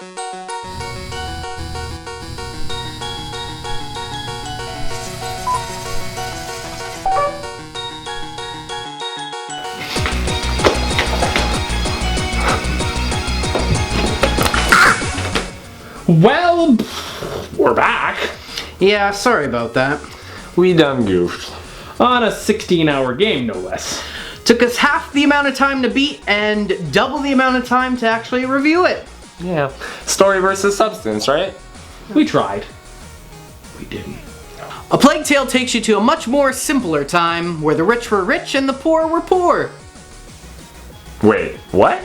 Well, we're back. Yeah, sorry about that. We done goofed. On a 16-hour game, no less. Took us half the amount of time to beat and double the amount of time to actually review it. Yeah. Story versus substance, right? We tried. We didn't. A Plague Tale takes you to a much more simpler time where the rich were rich and the poor were poor. Wait, what?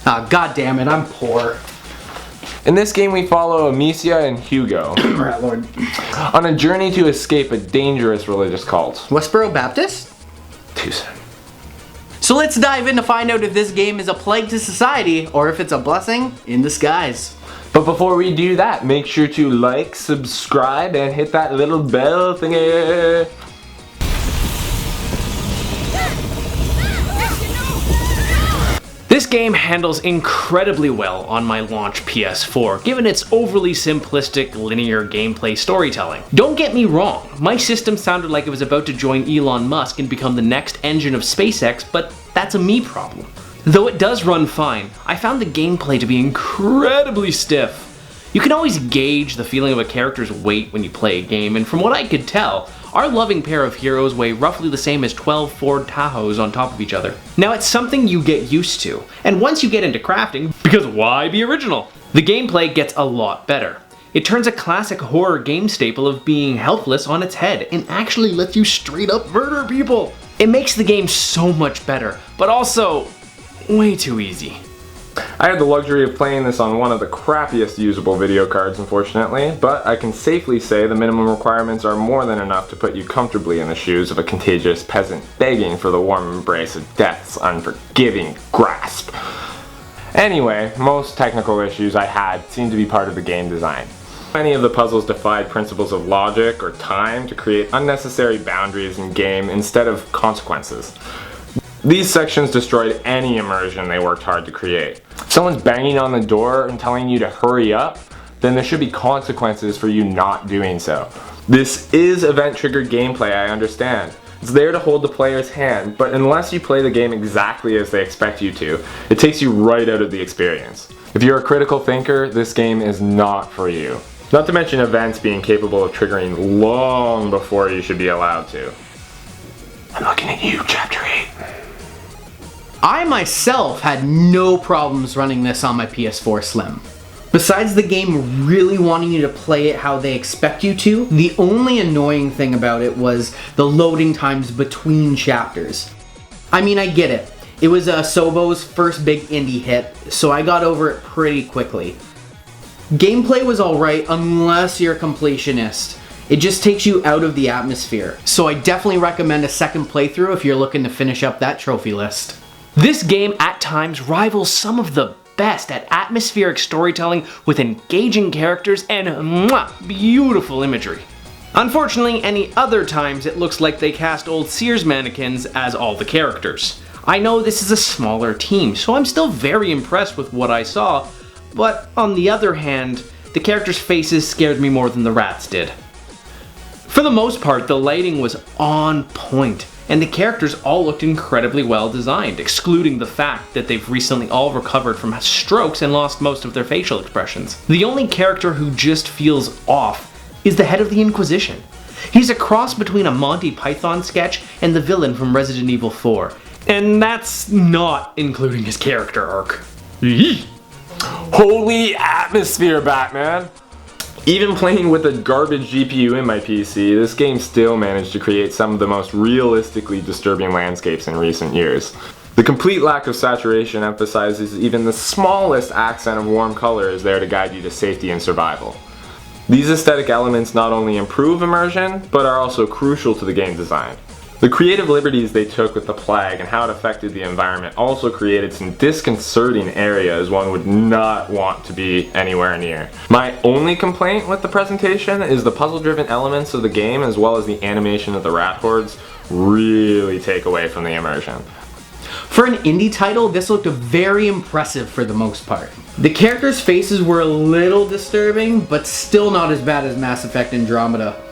Ah, god damn it, I'm poor. In this game we follow Amicia and Hugo Alright, Lord. on a journey to escape a dangerous religious cult. Westboro Baptist? Too soon. So let's dive in to find out if this game is a plague to society or if it's a blessing in disguise. But before we do that, make sure to like, subscribe, and hit that little bell thingy. This game handles incredibly well on my launch PS4, given its overly simplistic linear gameplay storytelling. Don't get me wrong, my system sounded like it was about to join Elon Musk and become the next engine of SpaceX, but that's a me problem. Though it does run fine, I found the gameplay to be incredibly stiff. You can always gauge the feeling of a character's weight when you play a game, and from what I could tell, our loving pair of heroes weigh roughly the same as 12 Ford Tahoes on top of each other. Now it's something you get used to, and once you get into crafting, because why be original? The gameplay gets a lot better. It turns a classic horror game staple of being helpless on its head, and actually lets you straight up murder people. It makes the game so much better, but also way too easy. I had the luxury of playing this on one of the crappiest usable video cards, unfortunately, but I can safely say the minimum requirements are more than enough to put you comfortably in the shoes of a contagious peasant begging for the warm embrace of death's unforgiving grasp. Anyway, most technical issues I had seemed to be part of the game design. Many of the puzzles defied principles of logic or time to create unnecessary boundaries in game instead of consequences. These sections destroyed any immersion they worked hard to create. If someone's banging on the door and telling you to hurry up, then there should be consequences for you not doing so. This is event-triggered gameplay, I understand. It's there to hold the player's hand, but unless you play the game exactly as they expect you to, it takes you right out of the experience. If you're a critical thinker, this game is not for you. Not to mention events being capable of triggering long before you should be allowed to. I'm looking at you, Chapter 8. I myself had no problems running this on my PS4 Slim. Besides the game really wanting you to play it how they expect you to, the only annoying thing about it was the loading times between chapters. I mean, I get it. It was Sobo's first big indie hit, so I got over it pretty quickly. Gameplay was alright unless you're a completionist. It just takes you out of the atmosphere, so I definitely recommend a second playthrough if you're looking to finish up that trophy list. This game at times rivals some of the best at atmospheric storytelling with engaging characters and beautiful imagery. Unfortunately, any other times it looks like they cast old Sears mannequins as all the characters. I know this is a smaller team, so I'm still very impressed with what I saw, but on the other hand, the characters' faces scared me more than the rats did. For the most part, the lighting was on point, and the characters all looked incredibly well designed, excluding the fact that they've recently all recovered from strokes and lost most of their facial expressions. The only character who just feels off is the head of the Inquisition. He's a cross between a Monty Python sketch and the villain from Resident Evil 4, and that's not including his character arc. Holy atmosphere, Batman! Even playing with a garbage GPU in my PC, this game still managed to create some of the most realistically disturbing landscapes in recent years. The complete lack of saturation emphasizes even the smallest accent of warm color is there to guide you to safety and survival. These aesthetic elements not only improve immersion, but are also crucial to the game design. The creative liberties they took with the plague and how it affected the environment also created some disconcerting areas one would not want to be anywhere near. My only complaint with the presentation is the puzzle-driven elements of the game as well as the animation of the rat hordes really take away from the immersion. For an indie title, this looked very impressive for the most part. The characters' faces were a little disturbing, but still not as bad as Mass Effect Andromeda.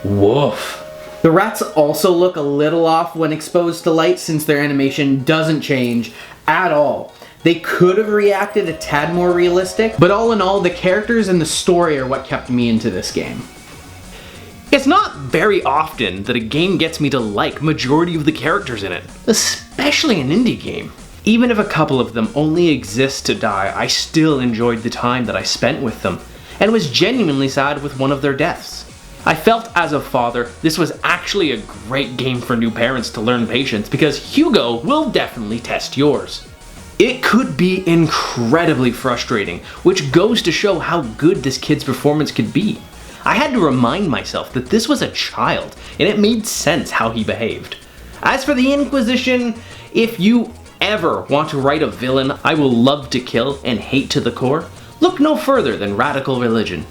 Woof. The rats also look a little off when exposed to light since their animation doesn't change at all. They could have reacted a tad more realistic, but all in all, the characters and the story are what kept me into this game. It's not very often that a game gets me to like majority of the characters in it, especially an indie game. Even if a couple of them only exist to die, I still enjoyed the time that I spent with them, and was genuinely sad with one of their deaths. I felt as a father, this was actually a great game for new parents to learn patience, because Hugo will definitely test yours. It could be incredibly frustrating, which goes to show how good this kid's performance could be. I had to remind myself that this was a child, and it made sense how he behaved. As for the Inquisition, if you ever want to write a villain I will love to kill and hate to the core, look no further than radical religion.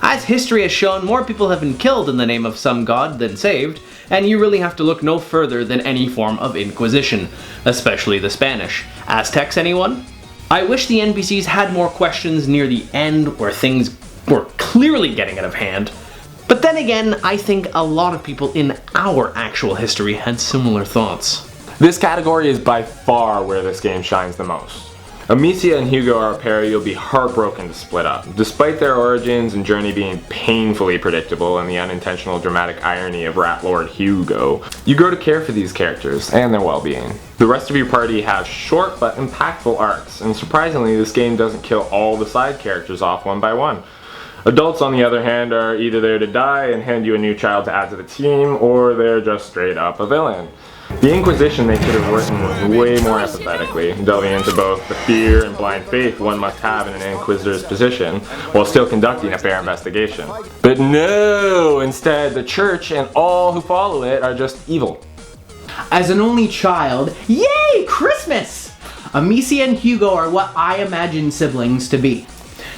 As history has shown, more people have been killed in the name of some god than saved, and you really have to look no further than any form of Inquisition, especially the Spanish. Aztecs, anyone? I wish the NPCs had more questions near the end where things were clearly getting out of hand, but then again, I think a lot of people in our actual history had similar thoughts. This category is by far where this game shines the most. Amicia and Hugo are a pair you'll be heartbroken to split up. Despite their origins and journey being painfully predictable and the unintentional dramatic irony of Rat Lord Hugo, you grow to care for these characters and their well-being. The rest of your party have short but impactful arcs, and surprisingly this game doesn't kill all the side characters off one by one. Adults, on the other hand, are either there to die and hand you a new child to add to the team, or they're just straight up a villain. The Inquisition they could have written way more empathetically, delving into both the fear and blind faith one must have in an Inquisitor's position, while still conducting a fair investigation. But no! Instead, the Church and all who follow it are just evil. As an only child, yay, Christmas! Amicia and Hugo are what I imagine siblings to be.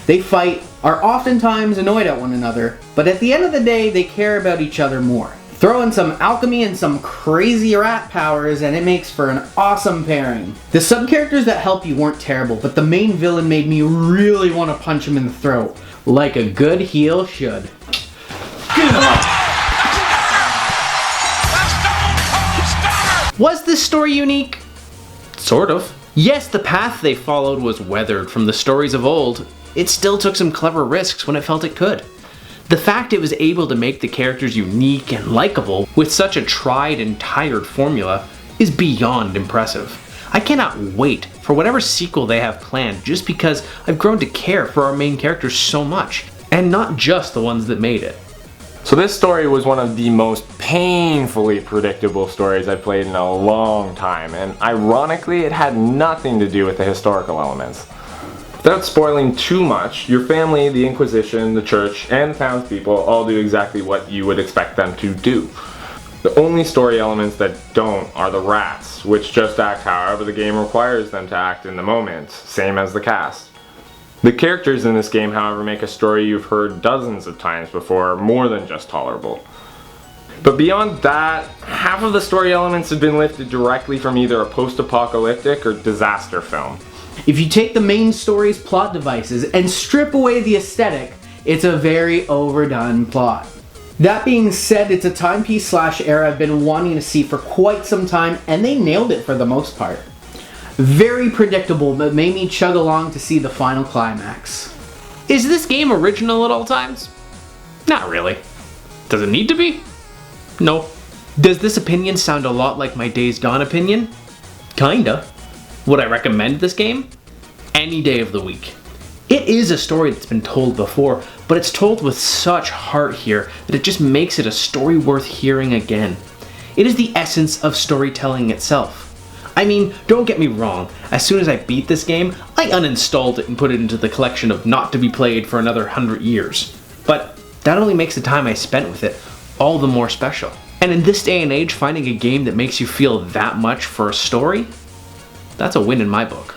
They fight, are oftentimes annoyed at one another, but at the end of the day, they care about each other more. Throw in some alchemy and some crazy rat powers and it makes for an awesome pairing. The sub-characters that help you weren't terrible, but the main villain made me really want to punch him in the throat, like a good heel should. Was this story unique? Sort of. Yes, the path they followed was weathered from the stories of old. It still took some clever risks when it felt it could. The fact it was able to make the characters unique and likable with such a tried and tired formula is beyond impressive. I cannot wait for whatever sequel they have planned just because I've grown to care for our main characters so much, and not just the ones that made it. So this story was one of the most painfully predictable stories I've played in a long time, and ironically it had nothing to do with the historical elements. Without spoiling too much, your family, the Inquisition, the Church, and the townspeople all do exactly what you would expect them to do. The only story elements that don't are the rats, which just act however the game requires them to act in the moment, same as the cast. The characters in this game, however, make a story you've heard dozens of times before more than just tolerable. But beyond that, half of the story elements have been lifted directly from either a post-apocalyptic or disaster film. If you take the main story's plot devices and strip away the aesthetic, it's a very overdone plot. That being said, it's a timepiece / era I've been wanting to see for quite some time, and they nailed it for the most part. Very predictable, but made me chug along to see the final climax. Is this game original at all times? Not really. Does it need to be? No. Does this opinion sound a lot like my Days Gone opinion? Kinda. Would I recommend this game? Any day of the week. It is a story that's been told before, but it's told with such heart here that it just makes it a story worth hearing again. It is the essence of storytelling itself. I mean, don't get me wrong, as soon as I beat this game, I uninstalled it and put it into the collection of not to be played for another 100 years. But that only makes the time I spent with it all the more special. And in this day and age, finding a game that makes you feel that much for a story, that's a win in my book.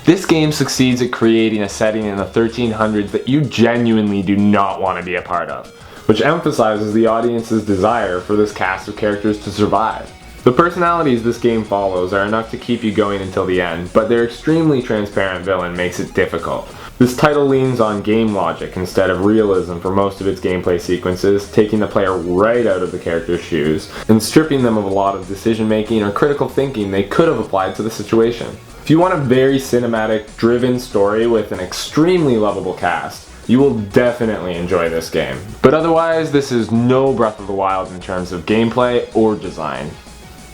This game succeeds at creating a setting in the 1300s that you genuinely do not want to be a part of, which emphasizes the audience's desire for this cast of characters to survive. The personalities this game follows are enough to keep you going until the end, but their extremely transparent villain makes it difficult. This title leans on game logic instead of realism for most of its gameplay sequences, taking the player right out of the character's shoes and stripping them of a lot of decision making or critical thinking they could have applied to the situation. If you want a very cinematic, driven story with an extremely lovable cast, you will definitely enjoy this game. But otherwise, this is no Breath of the Wild in terms of gameplay or design.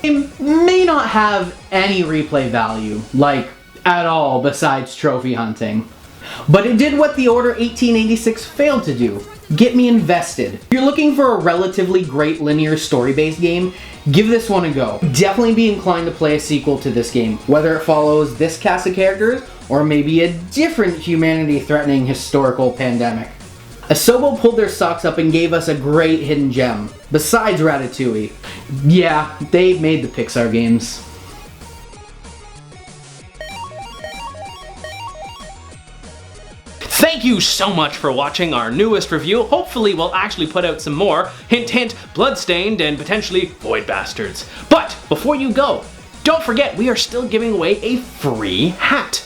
It may not have any replay value, like at all, besides trophy hunting. But it did what the Order 1886 failed to do. Get me invested. If you're looking for a relatively great linear story-based game, give this one a go. Definitely be inclined to play a sequel to this game, whether it follows this cast of characters or maybe a different humanity-threatening historical pandemic. Asobo pulled their socks up and gave us a great hidden gem, besides Ratatouille. Yeah, they made the Pixar games. Thank you so much for watching our newest review. Hopefully we'll actually put out some more. Hint hint, Bloodstained and potentially Void Bastards. But before you go, don't forget we are still giving away a free hat.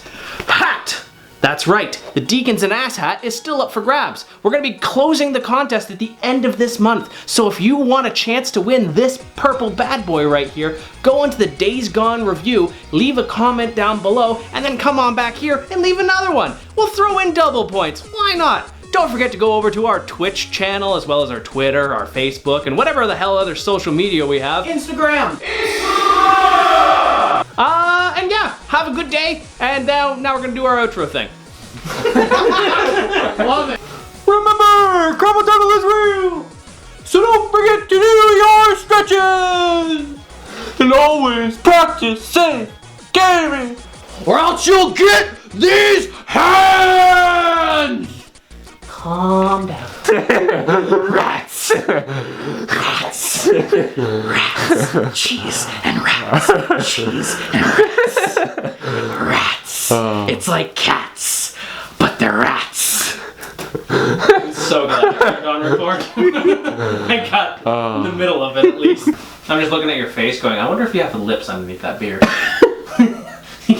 That's right, the Deacons and Ass hat is still up for grabs. We're going to be closing the contest at the end of this month, so if you want a chance to win this purple bad boy right here, go into the Days Gone review, leave a comment down below, and then come on back here and leave another one. We'll throw in double points, why not? Don't forget to go over to our Twitch channel, as well as our Twitter, our Facebook, and whatever the hell other social media we have. Instagram! And yeah, have a good day, and now we're gonna do our outro thing. Love it! Remember, carpal tunnel is real! So don't forget to do your stretches! And always practice safe gaming! Or else you'll get these hands! Calm down. Rats! Rats. Rats. Cheese and rats. Cheese and rats. Rats. It's like cats, but they're rats. So glad I turned on record. I got in the middle of it at least. I'm just looking at your face going, I wonder if you have the lips underneath that beard.